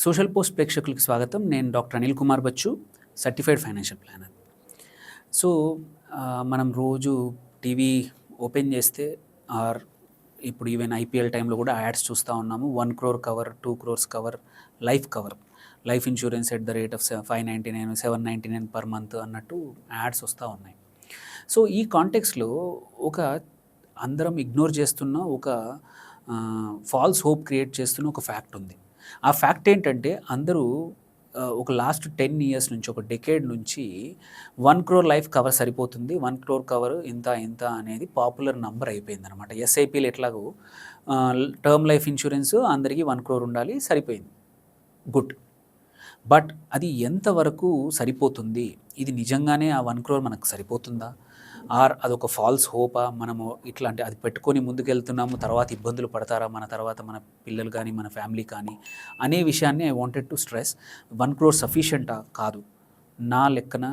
Social post ప్రేక్షకులకు స్వాగతం. నేను doctor Anil Kumar Bachchu, certified financial planner. So, మనం రోజు టీవీ ఓపెన్ చేస్తే ఆర్ ఇప్పుడు ఈవెన్ ఐపీఎల్ టైంలో కూడా యాడ్స్ చూస్తూ ఉన్నాము. 1 crore cover, 2 crores cover, life cover, life insurance at the rate of 599, 799 per month అన్నట్టు యాడ్స్ వస్తూ ఉన్నాయి. సో, ఈ కాంటెక్స్లో ఒక అందరం ఇగ్నోర్ చేస్తున్న ఒక ఫాల్స్ హోప్ క్రియేట్ చేస్తున్న ఒక ఫ్యాక్ట్ ఉంది. ఆ ఫ్యాక్ట్ ఏంటంటే అందరూ ఒక లాస్ట్ 10 years నుంచి, ఒక డెకేడ్ నుంచి 1 crore లైఫ్ కవర్ సరిపోతుంది, 1 crore కవర్ ఇంత అనేది పాపులర్ నంబర్ అయిపోయిందనమాట. ఎస్ఐపీలు ఎట్లాగో టర్మ్ లైఫ్ ఇన్సూరెన్స్ అందరికీ 1 crore ఉండాలి, సరిపోయింది, గుడ్. బట్ అది ఎంతవరకు సరిపోతుంది? ఇది నిజంగానే ఆ 1 crore మనకు సరిపోతుందా? ఆర్ అదొక ఫాల్స్ హోపా? మనము ఇట్లాంటి అది పెట్టుకొని ముందుకెళ్తున్నాము, తర్వాత ఇబ్బందులు పడతారా మన తర్వాత మన పిల్లలు కానీ మన ఫ్యామిలీ కానీ అనే విషయాన్ని I wanted to stress. 1 crore సఫిషియంటా? కాదు. నా లెక్కన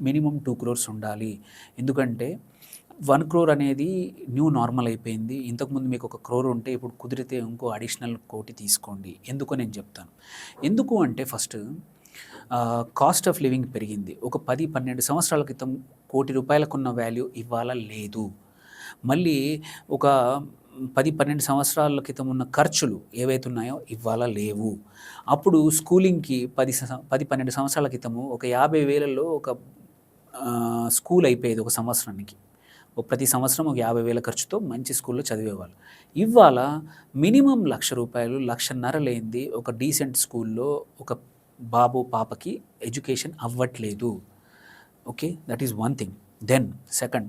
మినిమం 2 crores ఉండాలి. ఎందుకంటే 1 crore అనేది న్యూ నార్మల్ అయిపోయింది. ఇంతకుముందు మీకు 1 crore ఉంటే ఇప్పుడు కుదిరితే ఇంకో అడిషనల్ 1 crore తీసుకోండి. ఎందుకో నేను చెప్తాను. ఎందుకు అంటే ఫస్ట్ కాస్ట్ ఆఫ్ లివింగ్ పెరిగింది. ఒక 10-12 సంవత్సరాల క్రితం 1 కోటి రూపాయలకున్న వాల్యూ ఇవాళ లేదు. మళ్ళీ ఒక 10-12 సంవత్సరాల క్రితం ఉన్న ఖర్చులు ఏవైతే ఉన్నాయో ఇవాళ లేవు. అప్పుడు స్కూలింగ్కి 10-12 సంవత్సరాల క్రితము ఒక 50,000లో ఒక స్కూల్ అయిపోయేది ఒక సంవత్సరానికి. ప్రతి సంవత్సరం ఒక 50,000 ఖర్చుతో మంచి స్కూల్లో చదివేవాళ్ళు. ఇవాళ మినిమం 1,00,000 రూపాయలు, 1,50,000 లేనిది ఒక డీసెంట్ స్కూల్లో ఒక బాబు పాపకి ఎడ్యుకేషన్ అవ్వట్లేదు. Okay, that is one thing. Then second,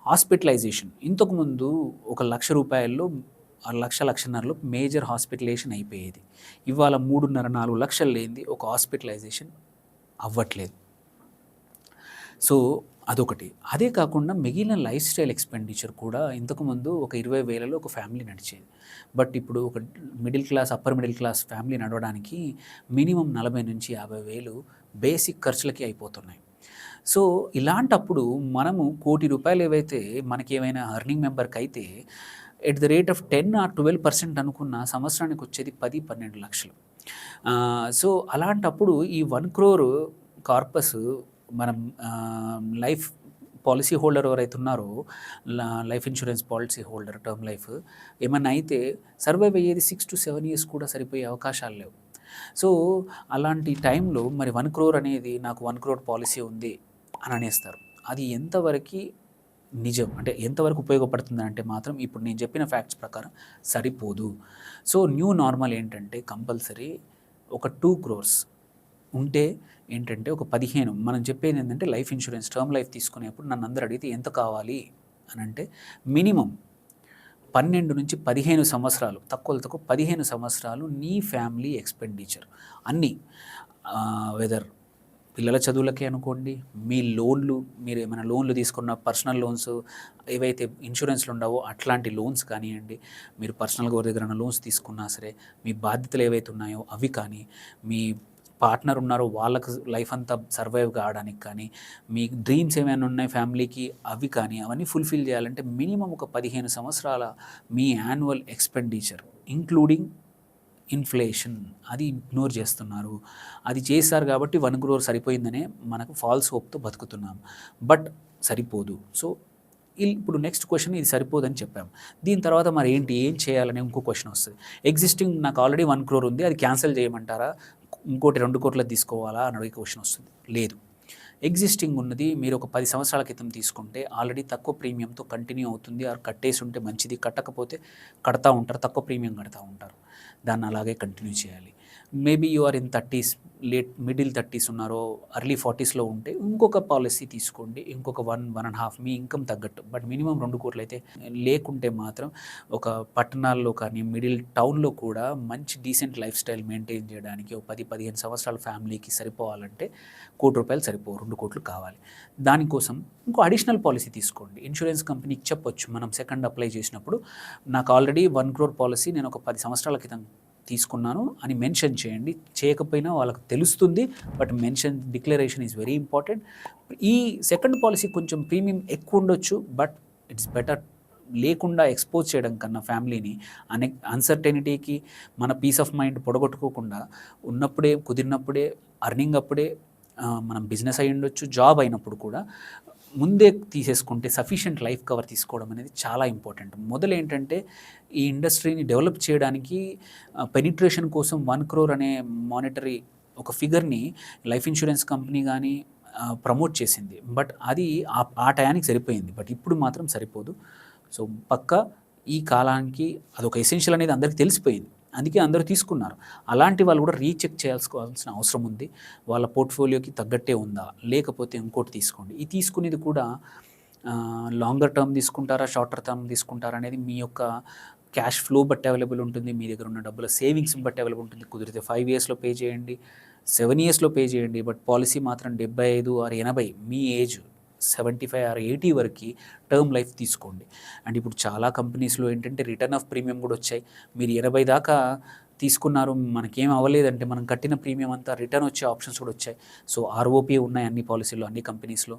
hospitalization. ఇంతకుముందు ఒక 1,00,000 రూపాయల్లో 1,00,000-1,50,000లో మేజర్ హాస్పిటలైజేషన్ అయిపోయేది. ఇవాళ 3.5-4 లక్షలు లేనిది ఒక హాస్పిటలైజేషన్ అవ్వట్లేదు. సో అదొకటి. అదే కాకుండా మిగిలిన లైఫ్ స్టైల్ ఎక్స్పెండిచర్ కూడా ఇంతకుముందు ఒక 20,000లో ఒక ఫ్యామిలీ నడిచేది. బట్ ఇప్పుడు ఒక middle class, upper middle class family నడవడానికి మినిమం 40,000-50,000 బేసిక్ ఖర్చులకి అయిపోతున్నాయి. సో ఇలాంటప్పుడు మనము 1 కోటి రూపాయలు ఏవైతే మనకి ఏమైనా అర్నింగ్ మెంబర్కి అయితే at the rate of 10 or 12% అనుకున్న సంవత్సరానికి వచ్చేది 10-12 లక్షలు. సో అలాంటప్పుడు ఈ 1 crore కార్పస్ మనం లైఫ్ పాలసీ హోల్డర్ ఎవరైతే ఉన్నారో, life insurance policy holder, term life ఏమన్నా అయితే సర్వైవ్ అయ్యేది 6-7 years కూడా సరిపోయే అవకాశాలు లేవు. సో అలాంటి టైంలో మరి 1 crore అనేది, నాకు 1 crore పాలసీ ఉంది అని అనేస్తారు. అది ఎంతవరకు నిజం, అంటే ఎంతవరకు ఉపయోగపడుతుంది అంటే మాత్రం ఇప్పుడు నేను చెప్పిన ఫ్యాక్ట్స్ ప్రకారం సరిపోదు. సో న్యూ నార్మల్ ఏంటంటే కంపల్సరీ ఒక 2 crores ఉంటే ఏంటంటే ఒక 15, మనం చెప్పేది ఏంటంటే లైఫ్ ఇన్సూరెన్స్ టర్మ్ లైఫ్ తీసుకునేప్పుడు నన్ను అందరూ అడిగితే ఎంత కావాలి అని అంటే మినిమం 12-15 సంవత్సరాలు, తక్కువ 15 సంవత్సరాలు నీ ఫ్యామిలీ ఎక్స్పెండిచర్ అన్నీ, వెదర్ పిల్లల చదువులకే అనుకోండి, మీ లోన్లు, మీరు ఏమైనా లోన్లు తీసుకున్న పర్సనల్ లోన్స్ ఏవైతే ఇన్సూరెన్స్లు ఉండవో అట్లాంటి లోన్స్ కానివ్వండి, మీరు పర్సనల్గా ఎవరి దగ్గర లోన్స్ తీసుకున్నా సరే, మీ బాధ్యతలు ఏవైతే ఉన్నాయో అవి కానీ, మీ పార్ట్నర్ ఉన్నారో వాళ్ళకు లైఫ్ అంతా సర్వైవ్ కావడానికి కానీ, మీ డ్రీమ్స్ ఏమైనా ఉన్నాయి ఫ్యామిలీకి అవి కానీ, అవన్నీ ఫుల్ఫిల్ చేయాలంటే మినిమం ఒక 15 సంవత్సరాల మీ యాన్యువల్ ఎక్స్పెండిచర్ ఇంక్లూడింగ్ ఇన్ఫ్లేషన్ అది ఇగ్నోర్ చేస్తున్నారు. అది చేశారు కాబట్టి 1 crore సరిపోయిందనే మనకు ఫాల్స్ హోప్తో బతుకుతున్నాం. బట్ సరిపోదు. సో ఇప్పుడు నెక్స్ట్ క్వశ్చన్, ఇది సరిపోదని చెప్పాము, దీని తర్వాత మరి ఏం చేయాలనే ఇంకో క్వశ్చన్ వస్తుంది. ఎగ్జిస్టింగ్ నాకు ఆల్రెడీ 1 crore ఉంది, అది క్యాన్సిల్ చేయమంటారా, ఇంకోటి 2 crore తీసుకోవాలా అని అడిగే క్వశ్చన్ వస్తుంది. లేదు, ఎగ్జిస్టింగ్ ఉన్నది మీరు ఒక 10 సంవత్సరాల క్రితం తీసుకుంటే ఆల్రెడీ తక్కువ ప్రీమియంతో కంటిన్యూ అవుతుంది. ఆర్ కట్టేసి ఉంటే మంచిది, కట్టకపోతే కడతా ఉంటారు, తక్కువ ప్రీమియం కడతా ఉంటారు, దాన్ని అలాగే కంటిన్యూ చేయాలి. Maybe you are in 30s, middle 30s ఉన్నారో, ఎర్లీ 40sలో ఉంటే ఇంకొక పాలసీ తీసుకోండి, ఇంకొక 1.5 మీ ఇన్కమ్ తగ్గట్టు. బట్ మినిమం 2 crore అయితే లేకుంటే మాత్రం ఒక పట్టణాల్లో కానీ మిడిల్ టౌన్లో కూడా మంచి డీసెంట్ లైఫ్ స్టైల్ మెయింటైన్ చేయడానికి ఒక 10-15 సంవత్సరాల ఫ్యామిలీకి సరిపోవాలంటే 1 కోటి రూపాయలు సరిపోవు, 2 కోట్లు కావాలి. దానికోసం ఇంకో అడిషనల్ పాలసీ తీసుకోండి. ఇన్సూరెన్స్ కంపెనీకి చెప్పొచ్చు, మనం సెకండ్ అప్లై చేసినప్పుడు నాకు ఆల్రెడీ 1 crore పాలసీ నేను ఒక 10 సంవత్సరాల క్రితం తీసుకున్నాను అని మెన్షన్ చేయండి. చేయకపోయినా వాళ్ళకి తెలుస్తుంది, but mention, declaration is very important. ఈ సెకండ్ పాలసీ కొంచెం ప్రీమియం ఎక్కువ ఉండొచ్చు, బట్ ఇట్స్ బెటర్ లేకుండా ఎక్స్పోజ్ చేయడం కన్నా ఫ్యామిలీని అన్సర్టెనిటీకి మన పీస్ ఆఫ్ మైండ్ పొడగొట్టుకోకుండా ఉన్నప్పుడే కుదిరినప్పుడే అర్నింగ్ అప్పుడే మనం బిజినెస్ అయి ఉండొచ్చు, జాబ్ అయినప్పుడు కూడా ముందే తీసేసుకుంటే సఫిషియెంట్ లైఫ్ కవర్ తీసుకోవడం అనేది చాలా ఇంపార్టెంట్. మొదలేంటంటే ఈ ఇండస్ట్రీని డెవలప్ చేయడానికి పెనిట్రేషన్ కోసం 1 crore అనే మానిటరీ ఒక ఫిగర్ని లైఫ్ ఇన్సూరెన్స్ కంపెనీ కానీ ప్రమోట్ చేసింది. బట్ అది ఆ టయానికి సరిపోయింది. బట్ ఇప్పుడు మాత్రం సరిపోదు. సో పక్కా ఈ కాలానికి అదొక ఎసెన్షియల్ అనేది అందరికీ తెలిసిపోయింది. అందుకే అందరూ తీసుకున్నారు. అలాంటి వాళ్ళు కూడా రీచెక్ చేయాల్సిన అవసరం ఉంది. వాళ్ళ పోర్ట్ఫోలియోకి తగ్గట్టే ఉందా, లేకపోతే ఇంకోటి తీసుకోండి. ఈ తీసుకునేది కూడా లాంగర్ టర్మ్ తీసుకుంటారా, షార్టర్ టర్మ్ తీసుకుంటారా అనేది మీ యొక్క క్యాష్ ఫ్లో బట్టి అవైలబుల్ ఉంటుంది. మీ దగ్గర ఉన్న డబ్బుల సేవింగ్స్ బట్టి అవైలబుల్ ఉంటుంది. కుదిరితే 5 yearsలో పే చేయండి, 7 yearsలో పే చేయండి. బట్ పాలసీ మాత్రం 75 or 80 మీ ఏజ్ 75 or 80 వరకు టర్మ్ లైఫ్ తీసుకోండి. అండ్ ఇప్పుడు చాలా కంపెనీస్లో ఏంటంటే రిటర్న్ ఆఫ్ ప్రీమియం కూడా వచ్చాయి. మీరు 80 దాకా తీసుకున్నారు, మనకేం అవ్వలేదంటే మనం కట్టిన ప్రీమియం అంతా రిటర్న్ వచ్చే ఆప్షన్స్ కూడా వచ్చాయి. సో ఆర్ఓపీ ఉన్నాయి అన్ని పాలసీలో, అన్ని కంపెనీస్లో.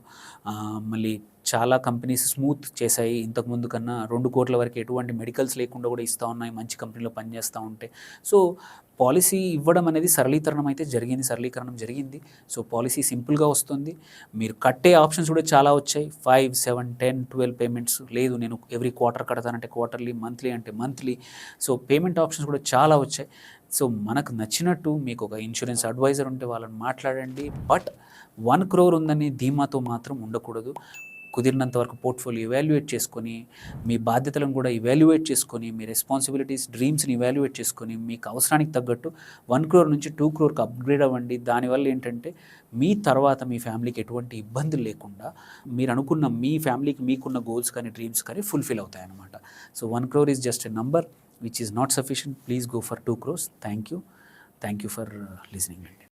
మళ్ళీ చాలా కంపెనీస్ స్మూత్ చేశాయి. ఇంతకుముందు కన్నా 2 కోట్ల వరకు ఎటువంటి మెడికల్స్ లేకుండా కూడా ఇస్తూ ఉన్నాయి, మంచి కంపెనీలో పనిచేస్తూ ఉంటే. సో పాలసీ ఇవ్వడం అనేది సరళీకరణం జరిగింది. సో పాలసీ సింపుల్గా వస్తుంది. మీరు కట్టే ఆప్షన్స్ కూడా చాలా వచ్చాయి. 5, 7, 10, 12 పేమెంట్స్. లేదు నేను ఎవ్రీ క్వార్టర్ కడతానంటే క్వార్టర్లీ, మంత్లీ అంటే మంత్లీ. సో పేమెంట్ ఆప్షన్స్ కూడా చాలా వచ్చాయి. సో మనకు నచ్చినట్టు మీకు ఒక ఇన్సూరెన్స్ అడ్వైజర్ ఉంటే వాళ్ళని మాట్లాడండి. బట్ 1 crore ఉందని ధీమాతో మాత్రం ఉండకూడదు. కుదిరినంత వరకు పోర్ట్ఫోలియో ఇవాల్యుయేట్ చేసుకొని, మీ బాధ్యతలను కూడా ఇవాల్యుయేట్ చేసుకొని, మీ రెస్పాన్సిబిలిటీస్, డ్రీమ్స్ని ఇవాల్యుయేట్ చేసుకొని, మీకు అవసరానికి తగ్గట్టు 1 crore నుంచి 2 crore అప్గ్రేడ్ అవ్వండి. దానివల్ల ఏంటంటే మీ తర్వాత మీ ఫ్యామిలీకి ఎటువంటి ఇబ్బందులు లేకుండా మీరు అనుకున్న మీ ఫ్యామిలీకి మీకున్న గోల్స్ కానీ డ్రీమ్స్ కానీ ఫుల్ఫిల్ అవుతాయన్నమాట. So 1 crore is just a number which is not sufficient. Please go for 2 crores. Thank you for listening అండి.